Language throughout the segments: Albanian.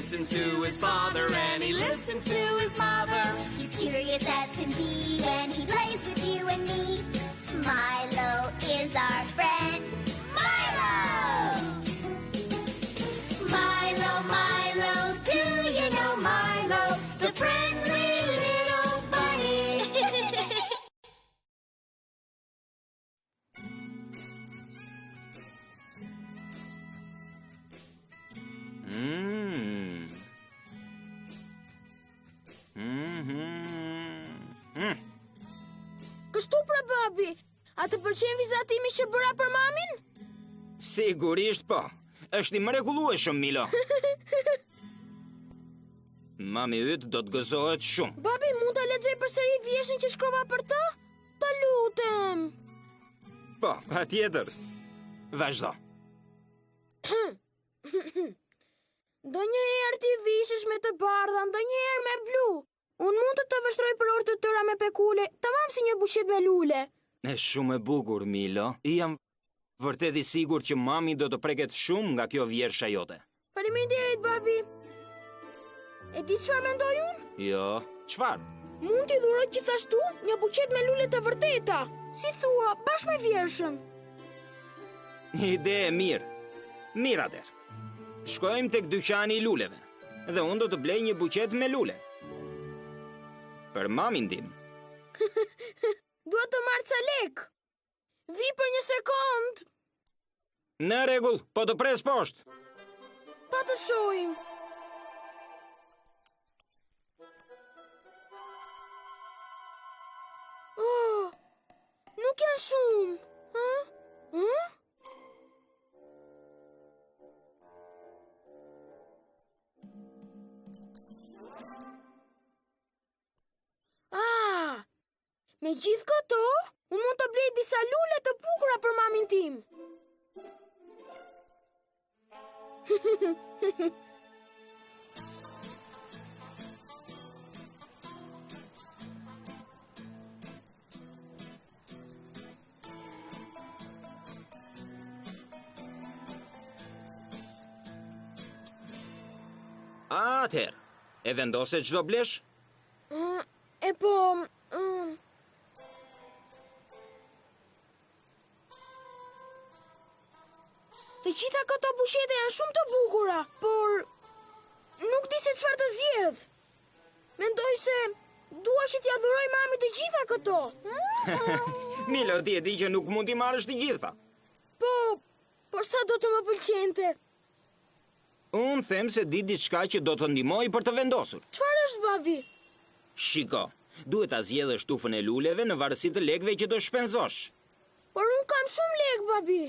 listens to his father and he listens to his mother. He's curious as can be when he plays with you and me. Milo is our friend. Milo! Milo, Milo, do you know Milo? The friendly little bunny. Kështu pra babi, a të pëlqen vizatimi që bëra për mamin? Sigurisht po. Është i mrekullueshëm, Milo. Mami yt do të gëzohet shumë. Babi, mund ta lexoj përsëri vjeshin që shkrova për të? Të lutem. Po, patjetër. Vazhdo. Ndonjëherë ti vishesh me të bardha, ndonjëherë me blu. Unë mund të vështroj për orë të tëra me pekule, tamam si një buqet me lule. Është shumë e bukur, Milo. Jam vërtet i sigurt që mami do të preket shumë nga kjo vjersha jote. Faleminderit, babi. E di çfarë mendoj unë? Jo, çfarë? Mund t'i dhuroj gjithashtu një buqet me lule të vërteta. Si thua, bashkë me vjershën. Ide e mirë. Mirë atëherë. Shkojmë tek dyqani i luleve dhe unë do të blej një buqet me lule. Për mamin tim. Dua të marr ca lek. Vi për një sekond. Në rregull, po të pres poshtë. Pa të shohim. Oh, nuk janë shumë. Hë? Me gjithë këto, unë mund të blej disa lule të bukura për mamin tim. Atëherë, e vendose çdo blesh? E po... Të gjitha këto buqete janë shumë të bukura, por nuk di se çfarë të zgjedh. Mendoj se dua që t'ia dhuroj mamit të gjitha këto. Milo, ti e di që nuk mund t'i marrësh të gjitha. Po sa do të më pëlqente? Unë them se di diçka që do të ndihmoj për të vendosur. Çfarë është, babi? Shiko, duhet ta zgjedhësh shtufën e luleve në varësi të lekëve që do shpenzosh. Por unë kam shumë lekë, babi.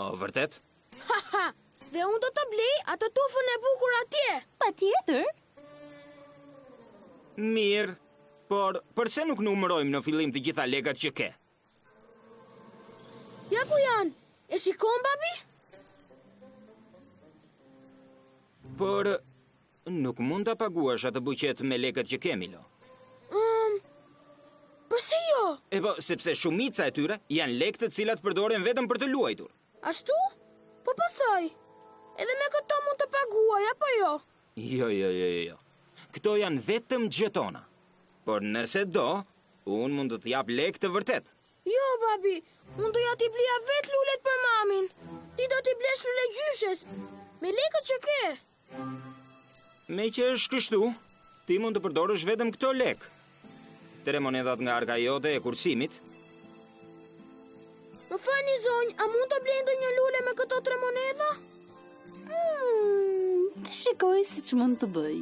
O, vërtet? Haha, dhe unë do të blej atë tufën e bukur atje. Patjetër. Mirë, por përse nuk numërojmë në fillim të gjitha lekët që ke? Ja ku janë? E shikon, babi? Por nuk mund ta paguash atë buqet me lekët që ke, Milo. Përse jo? E po, sepse shumica e tyre janë lekë të cilat përdoren vetëm për të luajtur. Ashtu? Po pasoj. Edhe me këto mund të paguaj, apo jo? Jo. Këto janë vetëm gjetona. Por nëse do, unë mund të t'jap lekë të vërtet. Jo, babi, unë doja t'i blija vetë lulet për mamin. Ti do t'i blesh lule gjyshes, me lekët që ke. Me që është kështu, ti mund të përdorësh vetëm këto lekë. 3 monedat nga arka jote e kursimit. Më falni zonjë, a mund të blej ndonjë lule me këto 3 monedha? Të shikoj si që mund të bëj.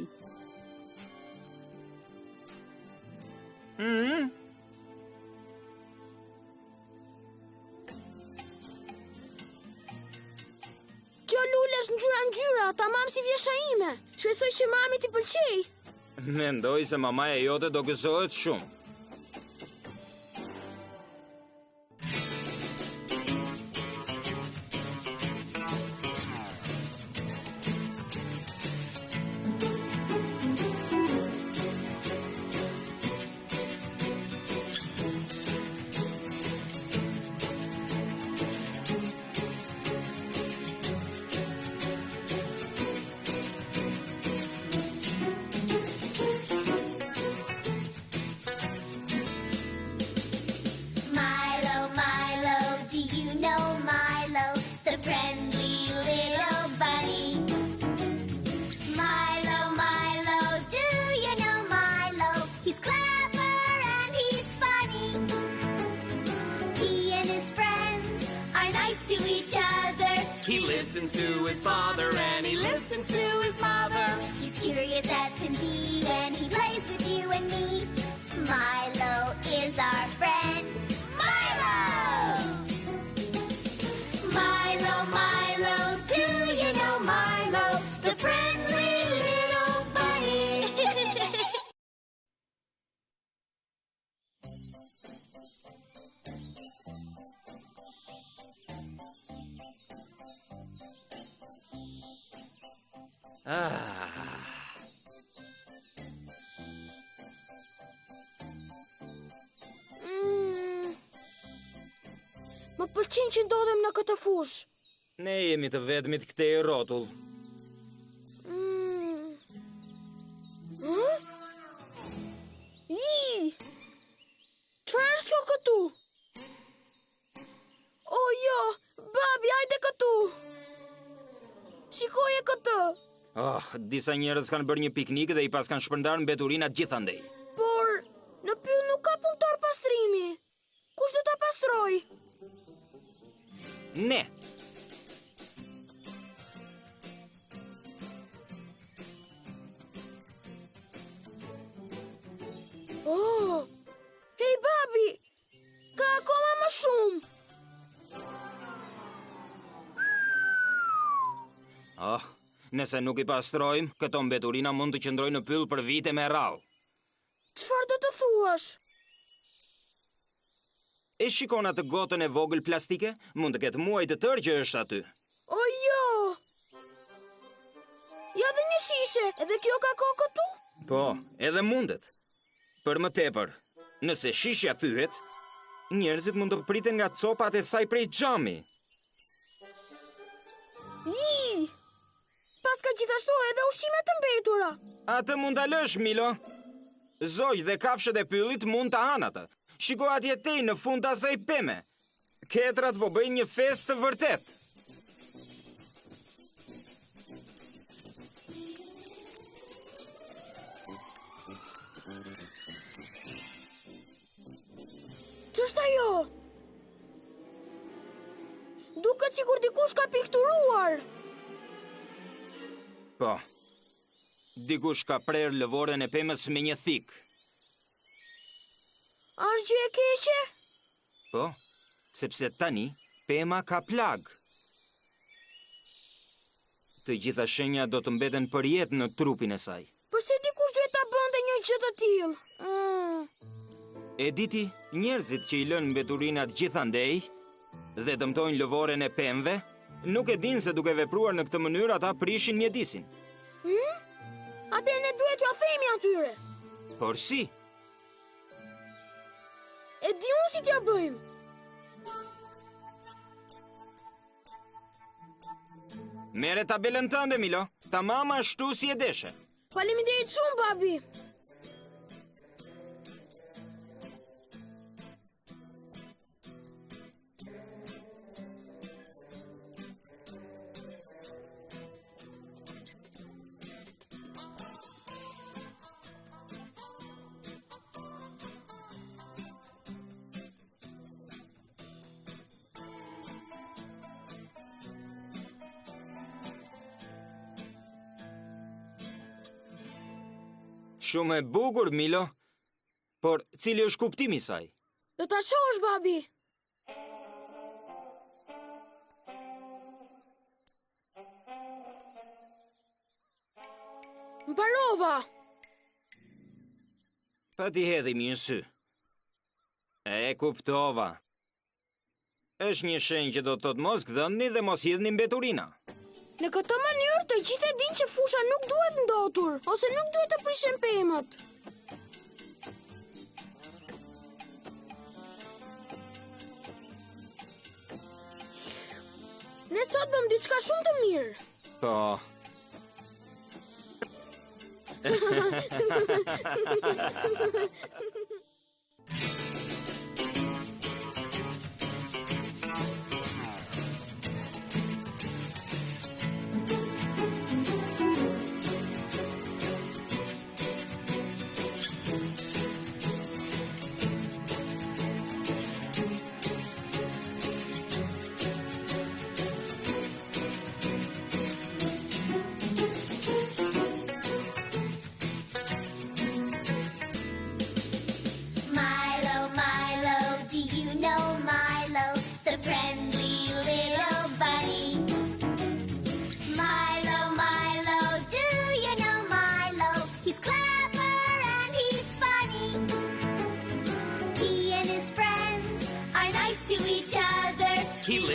Kjo lule është ngjyra, tamam si vjesha ime. Shpresoj që mami t'i pëlqej. Mendoj se mamaja jote do gëzohet shumë. listens to his father and he listens to his mother. He's curious as can be when he plays with you and me. Milo is our friend. Milo! Milo, Milo, do you know Milo? The friendly little bunny. Më pëlqen që ndodhem në këtë fush. Ne jemi të vetmit këtej rrotull. Çfarë është kjo këtu? O jo, babi, hajde këtu. Shikoje këtë. Disa njerëz kanë bërë një piknik dhe i pas kanë shpërndarë mbeturinat gjithandej. Por në pyll nuk ka punëtor pastrimi. Kush do ta pastroj? Ne. Oh, hej babi, ka akoma më shumë. Nëse nuk i pastrojmë, këto mbeturina mund të qëndrojnë në pyll për vite me radhë. Çfarë do të thuash? E shikon atë gotën e vogël plastike? Mund të ketë muaj të tërë që është aty. O jo! Ja dhe një shishe, edhe kjo ka kohë këtu? Po, edhe mundet. Për më tepër, nëse shishja thyhet, njerëzit mund të priten nga copat e saj prej xhami. Pas ka gjithashtu edhe ushqime të mbetura. Atë mund ta lësh, Milo. Zogj dhe kafshët e pyllit mund ta hanë atë. Shiko atje tej në fund të asaj peme. Ketrat po bëjnë një festë të vërtet. Ç'është ajo? Duket sikur dikush ka pikturuar. Po. Dikush ka prerë lëvorën e pemës me një thik. Është gjë e keqe? Po, sepse tani pema ka plag. Të gjitha shenja do të mbeten përjetë në trupin e saj. Përse dikush duhet ta bënte një gjë të tillë? E diti, njerëzit që i lënë mbeturinat gjithandej dhe dëmtojnë lëvorën e pemëve, nuk e dinë se duke vepruar në këtë mënyrë ata prishin mjedisin. Atëherë ne duhet t'ua themi atyre. Por si? E di unë si t'ja bëjmë. Mere tabelën tënde, Milo. Tamam ashtu si e deshe. Faleminderit shumë, babi. Shumë e bukur, Milo. Por cili është kuptimi i saj? Do ta shohësh, babi. Mbarova. Pa ti hedhim një sy. E kuptova. Është një shenjë që do të thotë mos gdhëni dhe mos hidhni mbeturina. Në këtë mënyrë të gjithë e dinë që fusha nuk duhet ndotur, ose nuk duhet të prishen pemët. Ne sot bëm diçka shumë të mirë. Po.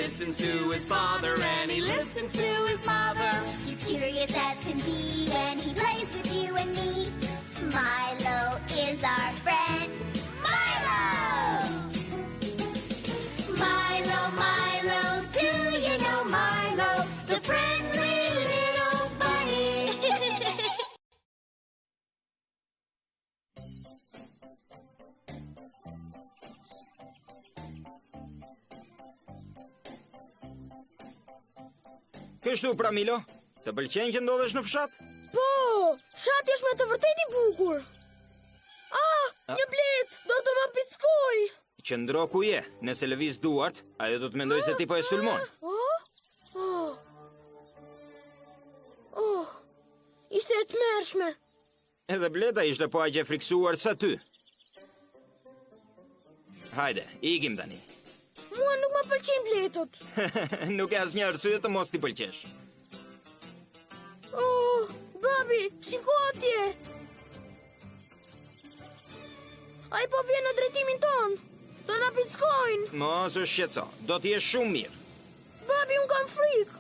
listens to his father and he listens to his mother. He's curious as can be when he plays with you and me. Milo is our friend. Milo! Milo, Milo, do you know Milo? The friendly little bunny. Kështu pra Milo, të pëlqen që ndodhesh në fshat? Po, fshati është me të vërtet i bukur. Një blet, do të më pickoj. Qëndro ku je, nëse lëviz duart, ajo do të mendoj se ti po e sulmon. Ishte e tmerrshme. Edhe bleta ishte po aq e friksuar sa ty. Hajde, ikim tani. Mua nuk më pëlqejnë bletët. Nuk e asnjë arsye të mos t'i pëlqesh. Babi, shiko atje. Ai po vjen në drejtimin ton. Do na pickojnë. Mos u shqetëso, do t'jesh shumë mirë. Babi, un kam frikë.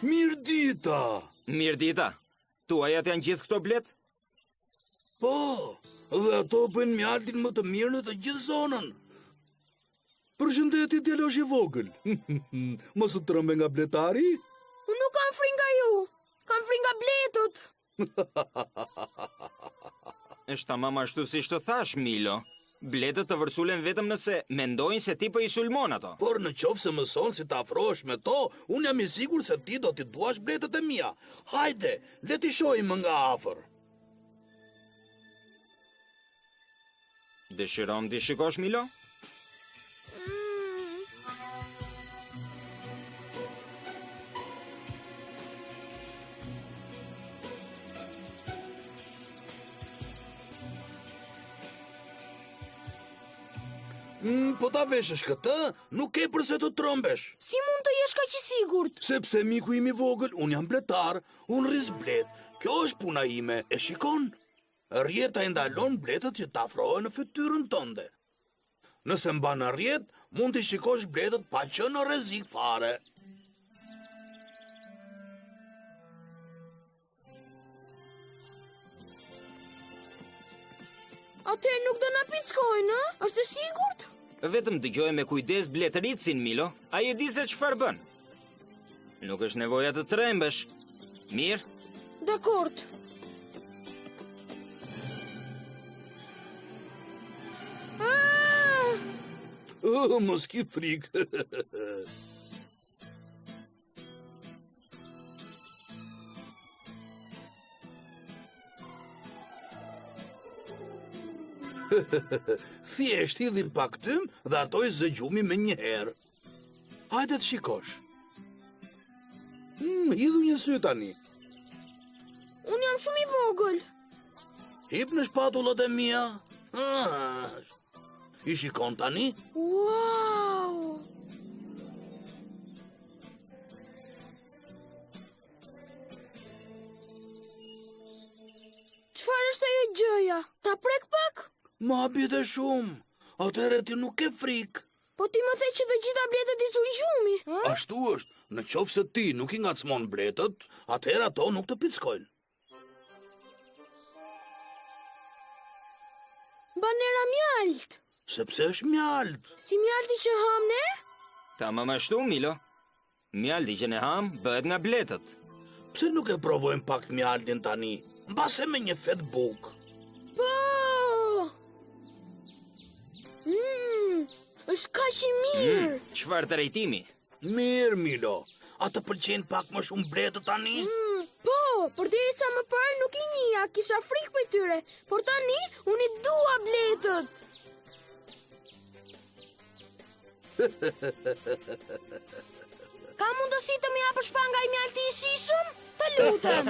Mirdita! Mirdita, tuajat janë gjithë këto blet? Po, dhe ato bëjnë mjaltin më të mirë në të gjithë zonën. Përshëndetje djalosh i vogël. Mos u trembe nga bletari? Unë nuk kam frikë nga ju. Kam frikë nga bletët. Është tamam ashtu siç të thash, Milo. Bletët të vërsulen vetëm nëse mendojnë se ti po i sulmon ato. Por në qoftë se mëson si të afrohesh me to, unë jam i sigurt se ti do t'i duash bletët e mia. Hajde, le t'i shohim më nga afër. Dëshiron t'i shikosh, Milo? Po ta veshësh këtë, nuk ke përse të trombesh. Si mund të jesh kaq i sigurt? Sepse miku im i vogël, unë jam bletar, unë rris blet. Kjo është puna ime, e shikon? Rjeta i ndalon bletët që të afrohen në fytyrën tënde. Nëse mban në rjet, mund të shikosh bletët pa qenë në rrezik fare. Atëherë nuk do na pickojnë, a? Është e sigurt? Vetëm dëgjoj me kujdes bletëritsin, Milo. Ai e di se çfarë bën. Nuk është nevoja të trembesh. Mirë? Dakord. Mos ki frikë. Thjesht hidhir pak tym dhe ato i zëgjumi me një herë. Hajde të shikosh. Hidhu një sy tani. Unë jam shumë i vogël. Hip në shpatullat e mia. I shikon tani? Wow! Çfarë është ajo gjëja? Ta prek pak? Ma bide shumë. Atëherë ti nuk ke frikë. Po ti më the që të gjitha bletët i zuri gjumi, ha? Ashtu është, në qoftë se ti nuk i ngacmon bletët, atëherë ato nuk të pickojnë. Banera mjalt. Sepse është mjalt. Si mjalti që ham ne? Tamam ashtu, Milo. Mjalti që ne ham bëhet nga bletët. Pse nuk e provojmë pak mjaltin tani? Mbase me një fet buk. Po! Është kaq i mirë. Çfarë drejtimi? Mirë, Milo. A të pëlqejnë pak më shumë bletët tani? Po, përderisa më parë nuk i njihja, kisha frikë për tyre, por tani unë i dua bletët. Ka mundësi të më japësh panga i mjalti i shishëm? Të lutem.